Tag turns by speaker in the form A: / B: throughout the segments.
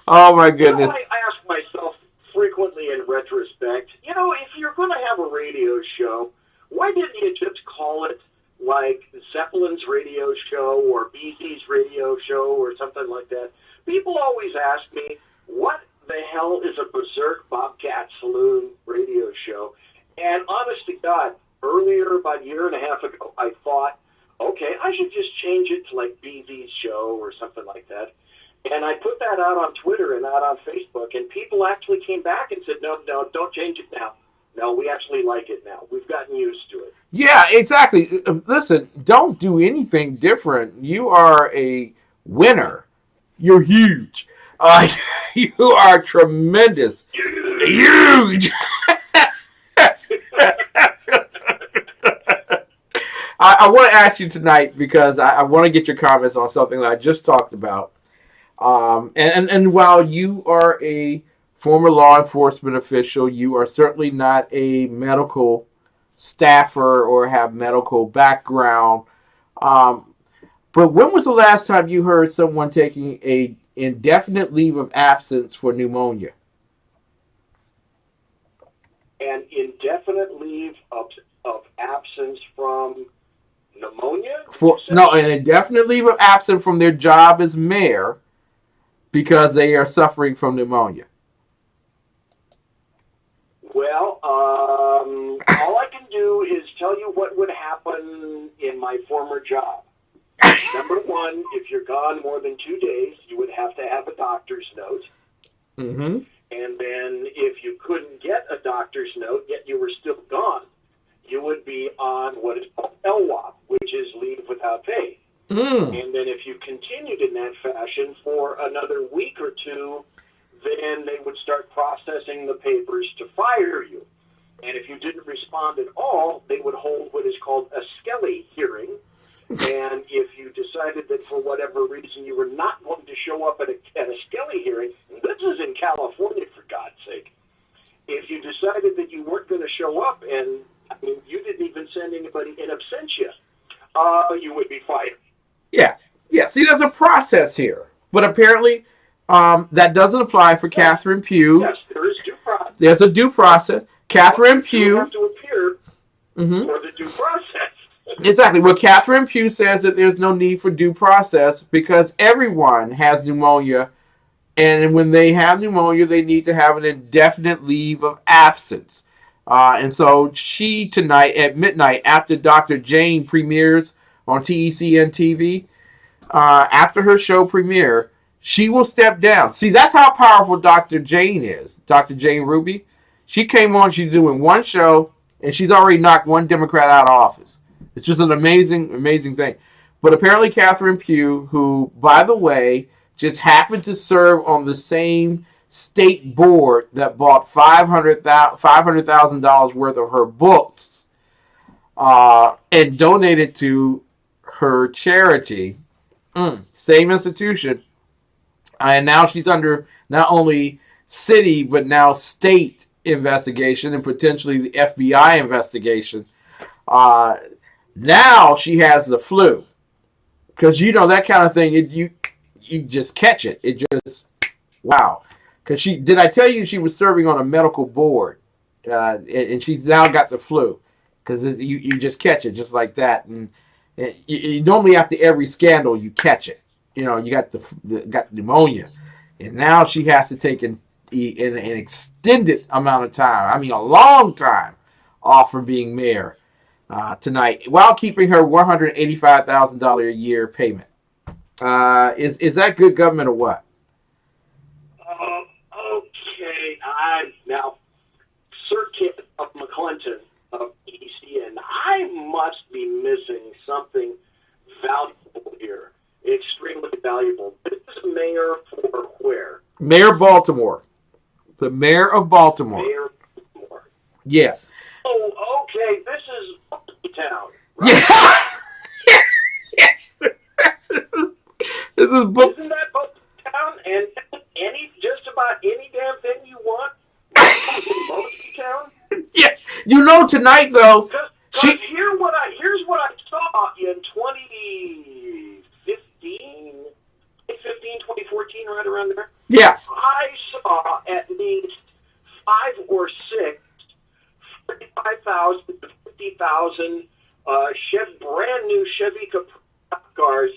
A: Oh my goodness.
B: I ask myself frequently in retrospect, if you're going to have a radio show, why didn't you just call it like Zeppelin's radio show or BZ's radio show or something like that? People always ask me, what the hell is a Berserk Bobcat Saloon radio show? And honest to God, earlier, about a year and a half ago, I thought, okay, I should just change it to like BZ's show or something like that. And I put that out on Twitter and out on Facebook, and people actually came back and said, no, don't change it now. No, we actually like it now. We've gotten used to it.
A: Yeah, exactly. Listen, don't do anything different. You are a winner. You're huge. You are tremendous. Huge. I want to ask you tonight because I want to get your comments on something that I just talked about. And while you are a former law enforcement official, you are certainly not a medical staffer or have medical background. But when was the last time you heard someone taking a indefinite leave of absence for pneumonia?
B: An indefinite leave of absence from pneumonia?
A: An indefinite leave of absence from their job as mayor because they are suffering from pneumonia.
B: Well, all I can do is tell you what would happen in my former job. Number one, if you're gone more than 2 days, you would have to have a doctor's note.
A: Mm-hmm.
B: And then if you couldn't get a doctor's note, yet you were still gone, you would be on what is called LWOP, which is leave without pay. And then if you continued in that fashion for another week or two, then they would start processing the papers to fire you. And if you didn't respond at all, they would hold what is called a Skelly hearing. And if you decided that for whatever reason you were not going to show up at a Skelly hearing, this is in California for God's sake, if you decided that you weren't going to show up and you didn't even send anybody in absentia, you would be fired.
A: Yeah. See, there's a process here. But apparently that doesn't apply for Catherine Pugh.
B: Yes, there is due process.
A: There's a due process. Catherine Pugh.
B: You have to appear for the due process.
A: Exactly. Well, Catherine Pugh says that there's no need for due process because everyone has pneumonia. And when they have pneumonia, they need to have an indefinite leave of absence. And so she tonight at midnight, after Dr. Jane premieres on TECN TV, after her show premiere, she will step down. See, that's how powerful Dr. Jane is. Dr. Jane Ruby. She came on, she's doing one show, and she's already knocked one Democrat out of office. It's just an amazing, amazing thing. But apparently Catherine Pugh, who, by the way, just happened to serve on the same state board that bought $500,000 worth of her books and donated to her charity, same institution, and now she's under not only city but now state investigation and potentially the FBI investigation. Now she has the flu because that kind of thing. You just catch it. It just wow. Because did I tell you she was serving on a medical board, and she's now got the flu because you just catch it just like that. And you normally after every scandal you catch it. You got got pneumonia, and now she has to take an extended amount of time. I mean, a long time off from being mayor tonight, while keeping her $185,000 a year payment. Is that good government or what?
B: Okay, now, Sir Kit of McClinton of ECN, I must be missing something valuable here. Extremely valuable. This is mayor for where?
A: Mayor Baltimore. The mayor of Baltimore.
B: Mayor of Baltimore.
A: Yeah.
B: Oh, okay. This is town. Right?
A: Yeah. Yes. This is book.
B: Isn't that town? And just about any damn thing you want in town?
A: Yeah. Tonight though.
B: Here's what I saw in 2014, right around there.
A: Yeah.
B: I saw at least 5 or 6 $45,000 to $50,000 brand new Chevy cars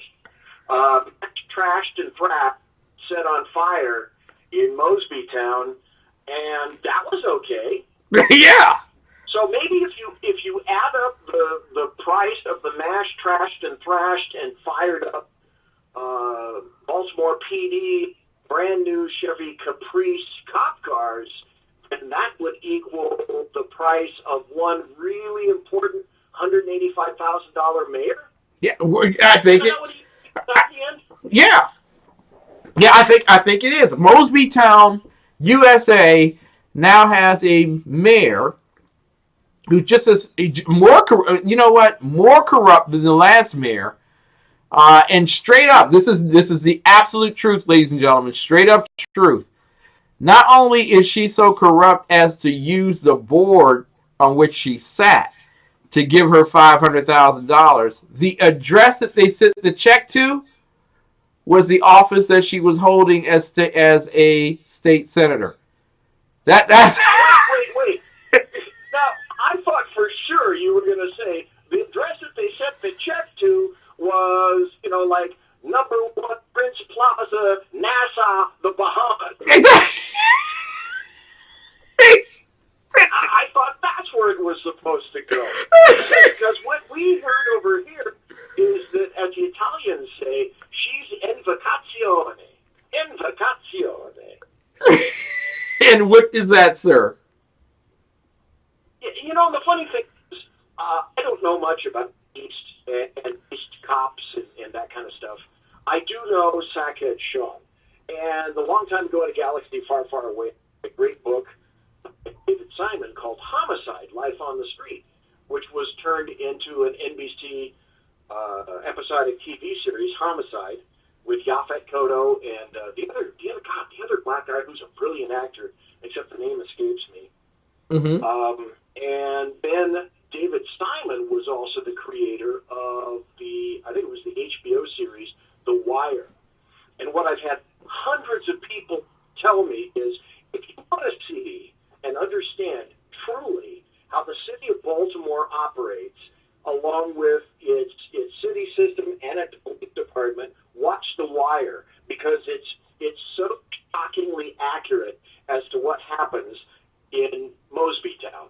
B: trashed and frapped, set on fire in Mosby Town, and that was okay.
A: Yeah.
B: So maybe if you add up the price of the mashed, trashed, and thrashed and fired up Baltimore PD brand new Chevy Caprice cop cars, then that would equal the price of one really important $185,000 mayor.
A: Yeah, I think it. Yeah, yeah, I think it is. Mosby Town, USA, now has a mayor who just is more. You know what? More corrupt than the last mayor. And straight up, this is the absolute truth, ladies and gentlemen. Straight up truth. Not only is she so corrupt as to use the board on which she sat to give her $500,000, the address that they sent the check to was the office that she was holding as a state senator. That's
B: wait. Now, I thought for sure you were going to say the address that they sent the check to was, like number 1 Prince Plaza, Nassau, the Bahamas. I thought that's where it was supposed to go. Because what we heard over here is that, as the Italians say, she's in vacazione. In vacazione.
A: And what is that, sir?
B: The funny thing is, I don't know much about East and East cops and that kind of stuff. I do know Sackhead Sean. And a long time ago in a galaxy far, far away, a great book by David Simon called Homicide, Life on the Street, which was turned into an NBC episodic TV series, Homicide, with Yaphet Kotto and the other black guy who's a brilliant actor, except the name escapes me.
A: Mm-hmm.
B: And then David Simon was also the creator of I think it was the HBO series, The Wire. And what I've had hundreds of people tell me is, if you want to see and understand truly how the city of Baltimore operates, along with its city system and its police department, watch The Wire, because it's so shockingly accurate as to what happens in Mosby Town.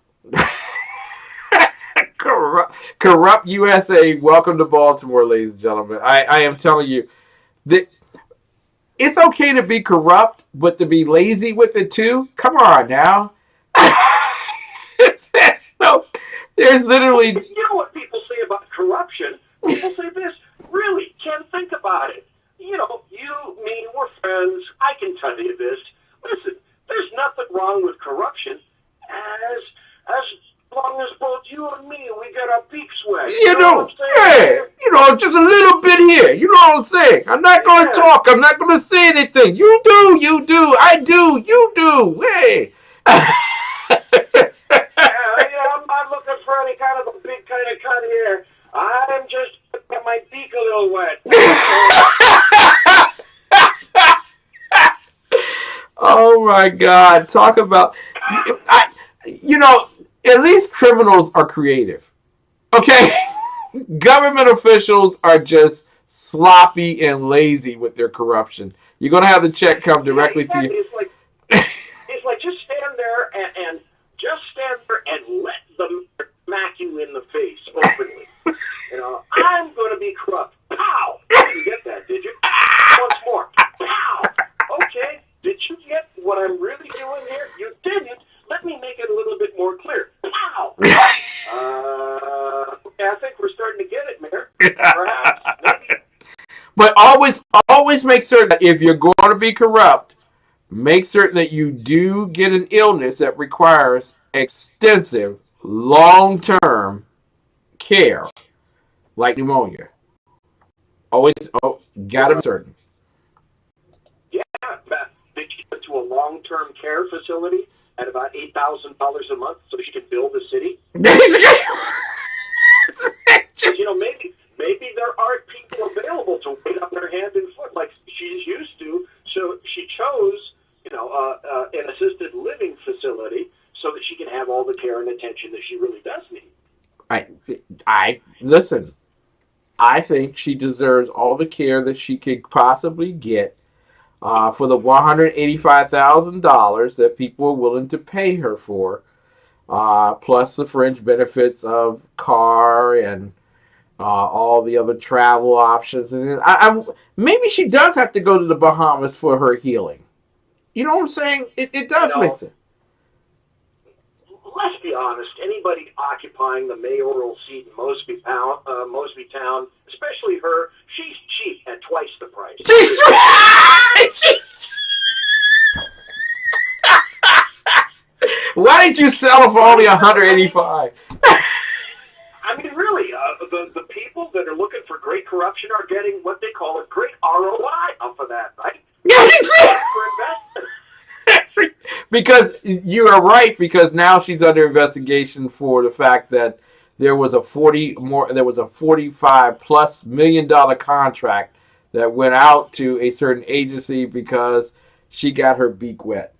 A: Corrupt USA. Welcome to Baltimore, ladies and gentlemen. I am telling you that it's okay to be corrupt, but to be lazy with it too. Come on now. There's literally.
B: You know what people say about corruption? People say this. Really, Ken, think about it. You, me, we're friends. I can tell you this. Listen, there's nothing wrong with corruption as long as both you and me, we get our beaks wet. You know what I'm saying?
A: Just a little bit here. You know what I'm saying? I'm not going to talk. I'm not going to say anything. You do. I do. You do. Hey.
B: I'm not looking for any kind of a big kind of cut here. I'm just getting my beak a little wet.
A: Oh my God! Talk about, at least criminals are creative. Okay, government officials are just sloppy and lazy with their corruption. You're gonna have the check come directly to you.
B: It's like just stand there and just stand there and let them smack you in the face openly. I'm going to be corrupt. Pow! You didn't get that, did you? Once more. Pow! Okay. Did you get what I'm really doing here? You didn't. Let me make it a little bit more clear. Pow! I think we're starting to get it, Mayor. Perhaps. Maybe.
A: But always make certain that if you're going to be corrupt, make certain that you do get an illness that requires extensive, long-term care, like pneumonia. Gotta be certain.
B: Yeah, they keep it to a long-term care facility at about $8,000 a month so she can build a city. Maybe there aren't people available to wait on their hand and foot like she's used to. So she chose, an assisted living facility so that she can have all the care and attention that she really does need.
A: I listen. I think she deserves all the care that she could possibly get for the $185,000 that people are willing to pay her for, plus the fringe benefits of car and all the other travel options. And maybe she does have to go to the Bahamas for her healing. You know what I'm saying? It does make sense.
B: Let's be honest. Anybody occupying the mayoral seat in Mosby Town, especially her, she's cheap at twice the price.
A: Why didn't you sell her for only $185?
B: I mean, really, the people that are looking for great corruption are getting what they call a great ROI off of that, right?
A: Because you are right. Because now she's under investigation for the fact that there was a $45+ million contract that went out to a certain agency because she got her beak wet.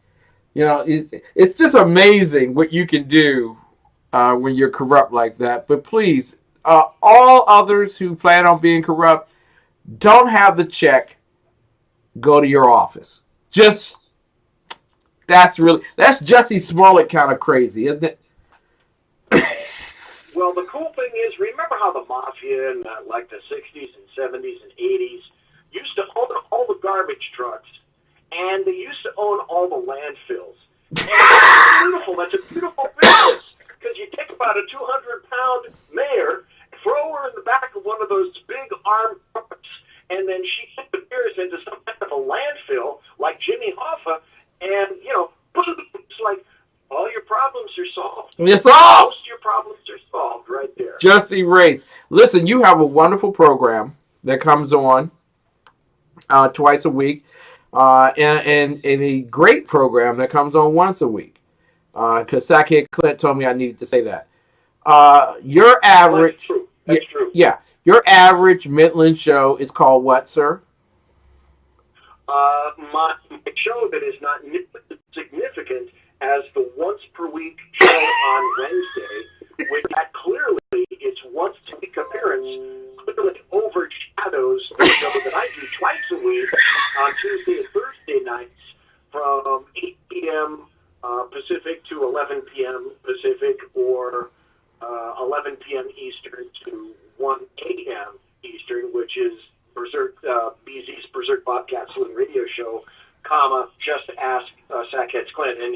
A: It's just amazing what you can do when you're corrupt like that. But please, all others who plan on being corrupt, don't have the check go to your office. That's Jussie Smollett kind of crazy, isn't it?
B: Well, the cool thing is, remember how the mafia in like the 60s and 70s and 80s used to own all the garbage trucks, and they used to own all the landfills. And that's beautiful. That's a beautiful business, because you take about a 200-pound mayor, throw her in the back of one of those big armed trucks, and then she disappears into some kind of a landfill like Jimmy Hoffa, and, it's like all your problems are solved.
A: It's solved.
B: Most of your problems are solved right there.
A: Just erase. Listen, you have a wonderful program that comes on twice a week, and a great program that comes on once a week. Because Sackhead Clint told me I needed to say that. Your average...
B: That's true.
A: Yeah. Your average Midland show is called what, sir?
B: My show that is not significant as the once per week show on Wednesday, which that clearly its once a week appearance clearly overshadows the show that I do twice a week on Tuesday and Thursday nights from 8 p.m. Pacific to 11 p.m. Pacific, or 11 p.m. Eastern to 1 a.m. Eastern, which is BZ's Berserk Bobcat Saloon Radio Show, just ask Sackhead's Clint, and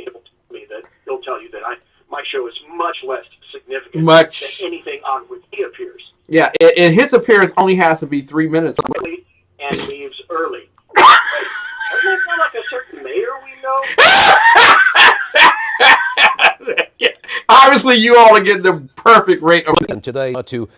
B: he'll tell you that my show is much less significant than anything on which he appears.
A: Yeah, and his appearance only has to be 3 minutes.
B: And leaves early. Doesn't that sound like a certain mayor we know?
A: Obviously, you all are getting the perfect rate.
C: Today to